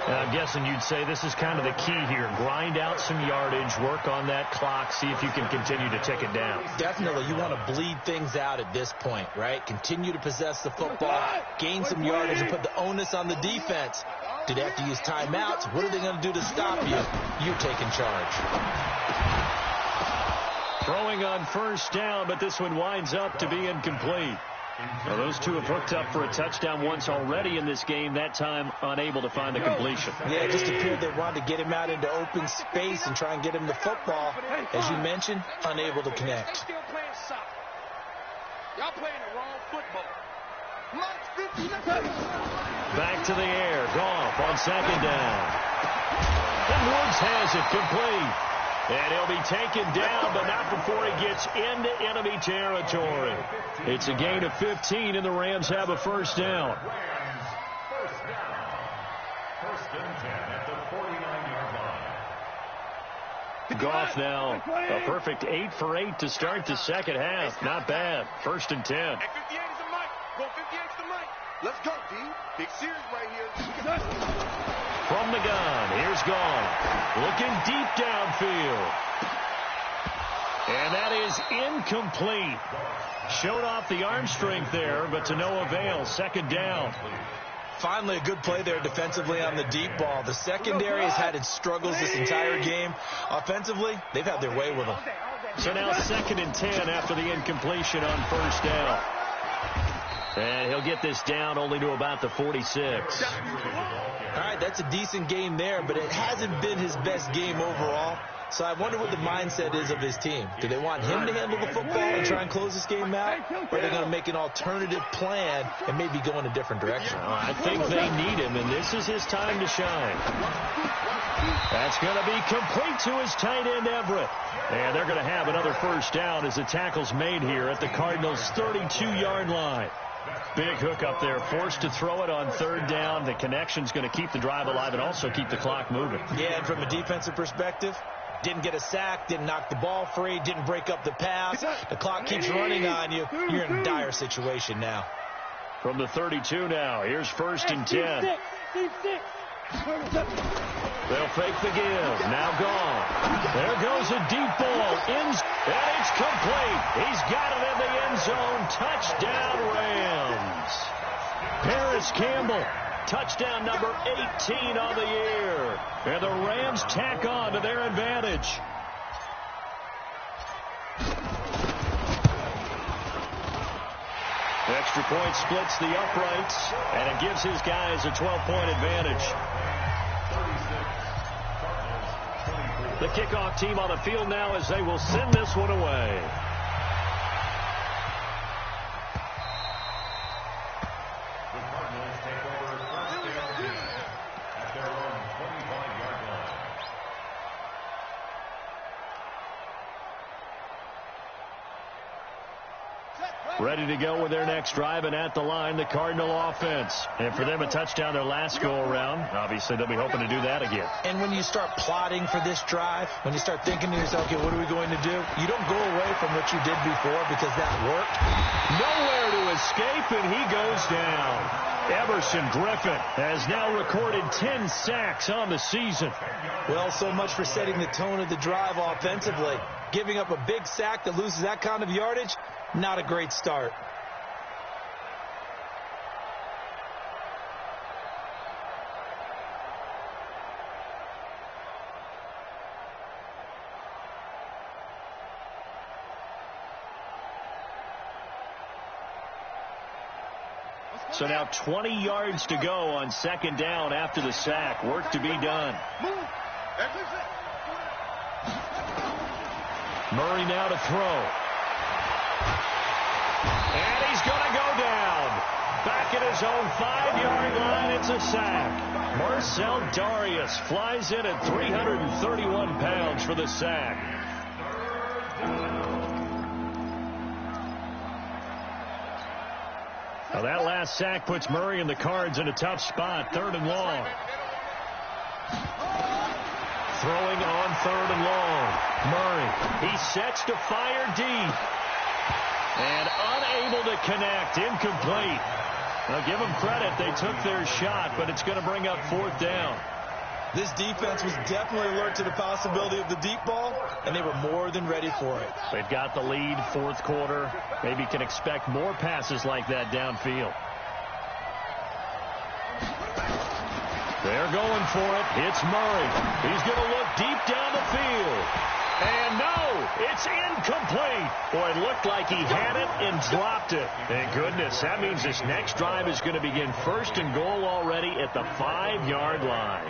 I'm guessing you'd say this is kind of the key here. Grind out some yardage, work on that clock, see if you can continue to tick it down. Definitely. You want to bleed things out at this point, right? Continue to possess the football, gain some yardage, and put the onus on the defense. Do they have to use timeouts? What are they going to do to stop you? You're taking charge. Throwing on first down, but this one winds up to be incomplete. Well, those two have hooked up for a touchdown once already in this game, that time unable to find the completion. Yeah, it just appeared they wanted to get him out into open space and try and get him the football. As you mentioned, unable to connect. Y'all playing the wrong football. Back to the air. Goff on 2nd down. And Woods has it complete. And he'll be taken down, but not before he gets into enemy territory. It's a gain of 15, and the Rams have a first down. First down. 1st and 10 at the 49-yard line. Goff now a perfect 8 for 8 to start the second half. Not bad. 1st and 10. Hey, 58 is the mic. Go 58 is the mic. Let's go, D. Big series right here. From the gun, here's Goff. Looking deep downfield. And that is incomplete. Showed off the arm strength there, but to no avail. 2nd down. Finally, a good play there defensively on the deep ball. The secondary has had its struggles this entire game. Offensively, they've had their way with them. So now 2nd and 10 after the incompletion on first down. And he'll get this down only to about the 46. All right, that's a decent game there, but it hasn't been his best game overall. So I wonder what the mindset is of his team. Do they want him to handle the football and try and close this game out? Or are they going to make an alternative plan and maybe go in a different direction? I think they need him, and this is his time to shine. That's going to be complete to his tight end, Everett. And they're going to have another first down as the tackle's made here at the Cardinals' 32-yard line. Big hook up there, forced to throw it on 3rd down. The connection's going to keep the drive alive and also keep the clock moving. Yeah, and from a defensive perspective, didn't get a sack, didn't knock the ball free, didn't break up the pass. The clock keeps running on you. You're in a dire situation now. From the 32 now, here's 1st and 10. They'll fake the give. Now gone. There goes a deep ball. And it's complete. He's got it in the end zone. Touchdown, Rams. Paris Campbell. Touchdown number 18 on the year. And the Rams tack on to their advantage. Extra point splits the uprights, and it gives his guys a 12-point advantage. The kickoff team on the field now as they will send this one away. The Cardinals take over 1st and 10 at their own 25-yard line. Ready to go with their next drive, and at the line, the Cardinal offense. And for them, a touchdown their last go-around. Obviously, they'll be hoping to do that again. And when you start plotting for this drive, when you start thinking to yourself, okay, what are we going to do? You don't go away from what you did before because that worked. Nowhere to escape, and he goes down. Everson Griffin has now recorded 10 sacks on the season. Well, so much for setting the tone of the drive offensively. Giving up a big sack that loses that kind of yardage, not a great start. So now 20 yards to go on second down after the sack. Work to be done. Murray now to throw. And he's going to go down. Back at his own 5-yard line, it's a sack. Marcell Dareus flies in at 331 pounds for the sack. Now that last sack puts Murray and the Cards in a tough spot. 3rd and long. Throwing on 3rd and long. Murray, he sets to fire deep. And unable to connect. Incomplete. Now give them credit. They took their shot, but it's going to bring up 4th down. This defense was definitely alert to the possibility of the deep ball, and they were more than ready for it. They've got the lead, 4th quarter. Maybe can expect more passes like that downfield. They're going for it. It's Murray. He's going to look deep down the field. And no, it's incomplete. Boy, it looked like he had it and dropped it. Thank goodness. That means this next drive is going to begin 1st and goal already at the 5-yard line.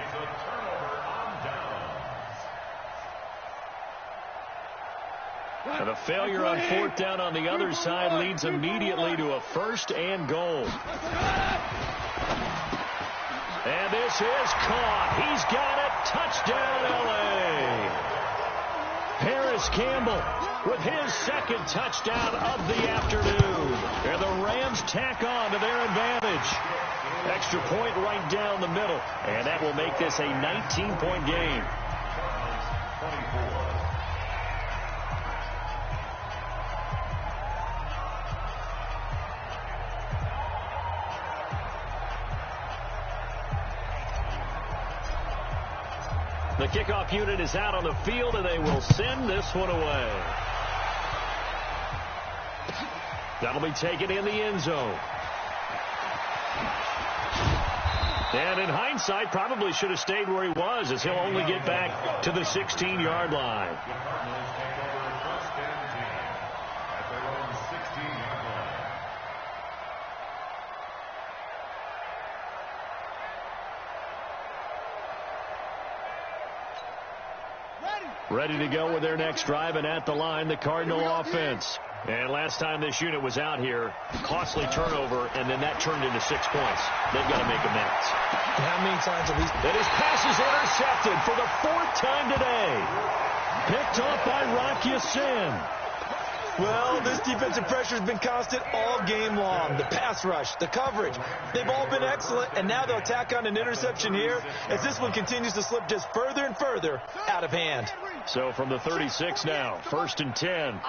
And a failure on 4th down on the other side leads immediately to a 1st and goal. And this is caught. He's got it. Touchdown, L.A. Paris Campbell with his 2nd touchdown of the afternoon. And the Rams tack on to their advantage. Extra point right down the middle. And that will make this a 19-point game. The kickoff unit is out on the field, and they will send this one away. That'll be taken in the end zone. And in hindsight, probably should have stayed where he was, as he'll only get back to the 16-yard line. Ready to go with their next drive, and at the line, the Cardinal offense. And last time this unit was out here, costly turnover, and then that turned into 6 points. They've got to make amends. And how many times have we... And his pass is intercepted for the 4th time today. Picked off by Rock Ya-Sin. Well, this defensive pressure has been constant all game long. The pass rush, the coverage, they've all been excellent, and now they'll tack on an interception here as this one continues to slip just further and further out of hand. So from the 36 now, 1st and 10.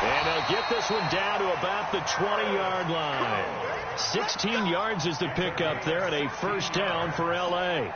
And they'll get this one down to about the 20-yard line. 16 yards is the pickup there, and a 1st down for L.A.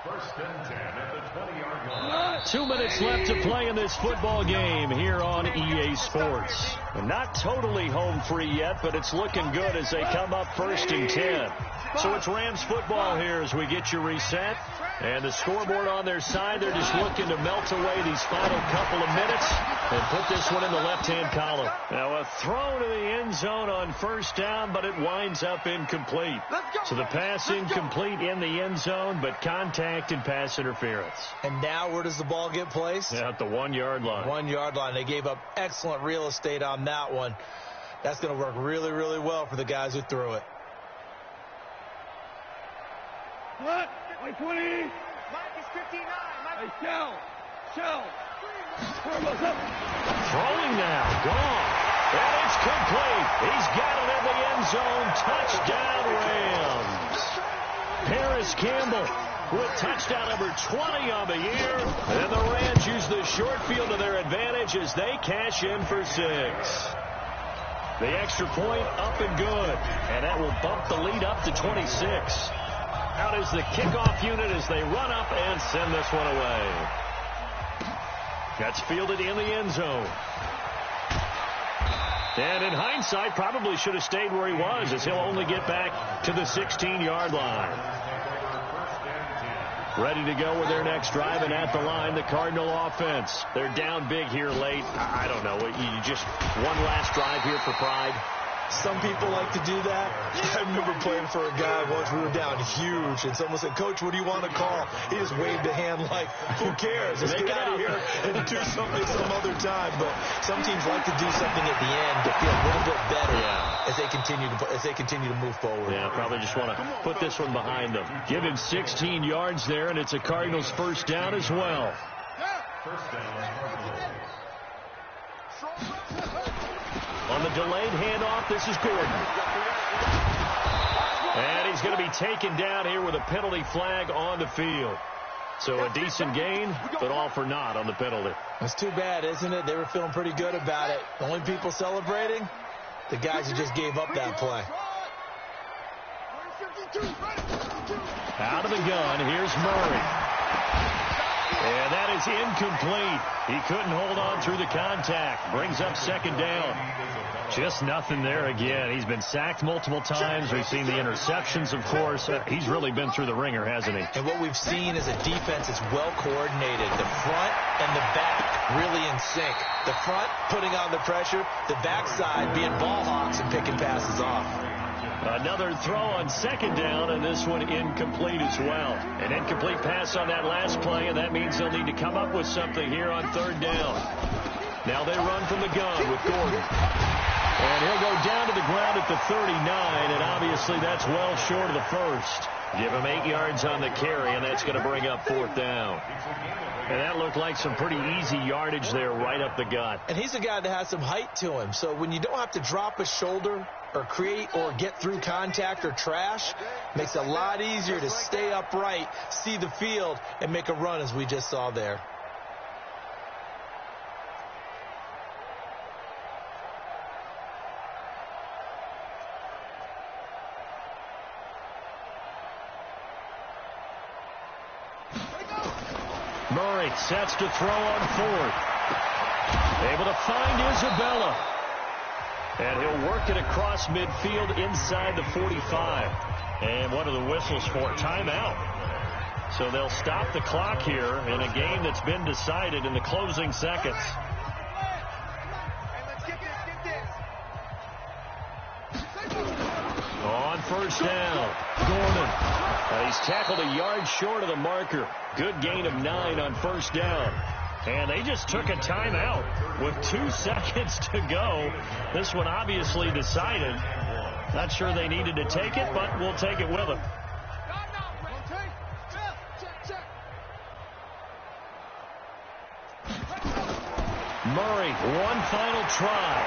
1st and 10 at the 20-yard line. 2 minutes left to play in this football game here on EA Sports. Not totally home free yet, but it's looking good as they come up 1st and 10. So it's Rams football here as we get you reset. And the scoreboard on their side, they're just looking to melt away these final couple of minutes and put this one in the left-hand column. Now a throw to the end zone on 1st down, but it winds up incomplete. So the pass incomplete in the end zone, but contact and pass interference. And now where does the ball get placed? Yeah, at the 1-yard line. 1-yard line. They gave up excellent real estate on that one. That's going to work really, really well for the guys who threw it. What? Like 20. Mike is 59. Hey, Shell. Throwing now. Gone. And it's complete. He's got it in the end zone. Touchdown, Rams. Paris Campbell with touchdown number 20 on the year. And the Rams use the short field to their advantage as they cash in for 6. The extra point up and good. And that will bump the lead up to 26. Out is the kickoff unit as they run up and send this one away. That's fielded in the end zone. And in hindsight, probably should have stayed where he was, as he'll only get back to the 16-yard line. Ready to go with their next drive, and at the line, the Cardinal offense. They're down big here late. I don't know. You just one last drive here for pride. Some people like to do that. I remember playing for a guy once. We were down huge, and someone said, "Coach, what do you want to call?" He just waved a hand like, "Who cares? Let's get out of here and do something some other time." But some teams like to do something at the end to feel a little bit better as they continue to move forward. Yeah, probably just want to put this one behind them. Give him 16 yards there, and it's a Cardinals first down as well. First down. On the delayed handoff, this is Gordon. And he's going to be taken down here with a penalty flag on the field. So a decent gain, but all for naught on the penalty. It's too bad, isn't it? They were feeling pretty good about it. The only people celebrating, the guys who just gave up that play. Out of the gun, here's Murray. And that is incomplete. He couldn't hold on through the contact. Brings up second down. Just nothing there again. He's been sacked multiple times. We've seen the interceptions, of course. He's really been through the ringer, hasn't he? And what we've seen is a defense that's well coordinated. The front and the back really in sync. The front putting on the pressure. The backside being ball hawks and picking passes off. Another throw on second down, and this one incomplete as well. An incomplete pass on that last play, and that means they'll need to come up with something here on third down. Now they run from the gun with Gordon. And he'll go down to the ground at the 39, and obviously that's well short of the first. Give him 8 yards on the carry, and that's going to bring up fourth down. And that looked like some pretty easy yardage there right up the gut. And he's a guy that has some height to him, so when you don't have to drop a shoulder or create or get through contact or trash, makes it a lot easier to stay upright, see the field, and make a run as we just saw there. Murray sets to throw on fourth. Able to find Isabella. And he'll work it across midfield inside the 45. And what are the whistles for? Timeout. So they'll stop the clock here in a game that's been decided in the closing seconds. On first down, Gordon. He's tackled a yard short of the marker. Good gain of 9 on first down. And they just took a timeout with 2 seconds to go. This one obviously decided. Not sure they needed to take it, but we'll take it with them. Murray, one final try.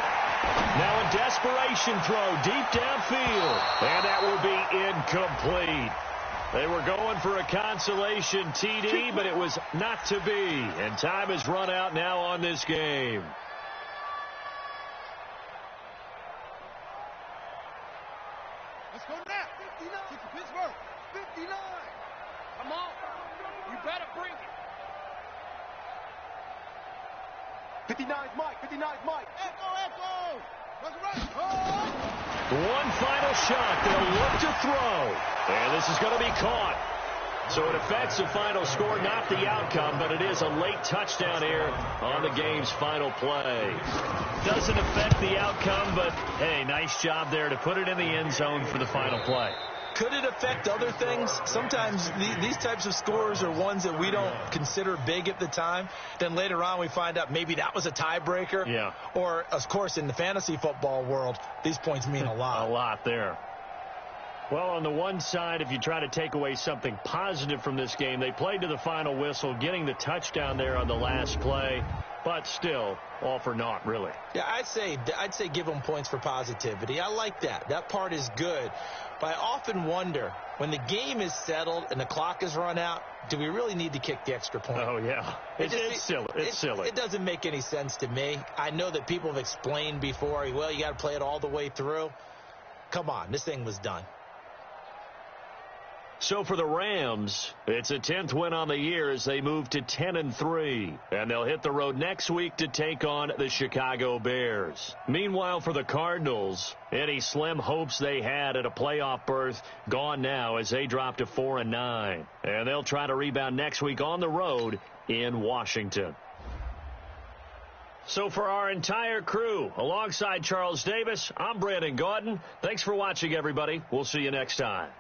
Now a desperation throw deep downfield. And that will be incomplete. They were going for a consolation TD, but it was not to be. And time has run out now on this game. Let's go now. 59. Get to Pittsburgh. 59. Come on. You better bring it. 59's Mike. 59's Mike. Echo. Resurrect. One final shot. They'll look to throw. And this is going to be caught. So it affects the final score, not the outcome, but it is a late touchdown here on the game's final play. Doesn't affect the outcome, but, hey, nice job there to put it in the end zone for the final play. Could it affect other things? Sometimes these types of scores are ones that we don't consider big at the time. Then later on we find out maybe that was a tiebreaker. Yeah. Or, of course, in the fantasy football world, these points mean a lot. A lot there. Well, on the one side, if you try to take away something positive from this game, they played to the final whistle, getting the touchdown there on the last play, but still all for naught, really. Yeah, I'd say give them points for positivity. I like that. That part is good. But I often wonder, when the game is settled and the clock is run out, do we really need to kick the extra point? Oh, yeah. It's silly. It's silly. It doesn't make any sense to me. I know that people have explained before, well, you got to play it all the way through. Come on, this thing was done. So for the Rams, it's a 10th win on the year as they move to 10-3. And they'll hit the road next week to take on the Chicago Bears. Meanwhile, for the Cardinals, any slim hopes they had at a playoff berth gone now as they drop to 4-9. And they'll try to rebound next week on the road in Washington. So for our entire crew, alongside Charles Davis, I'm Brandon Gaudin. Thanks for watching, everybody. We'll see you next time.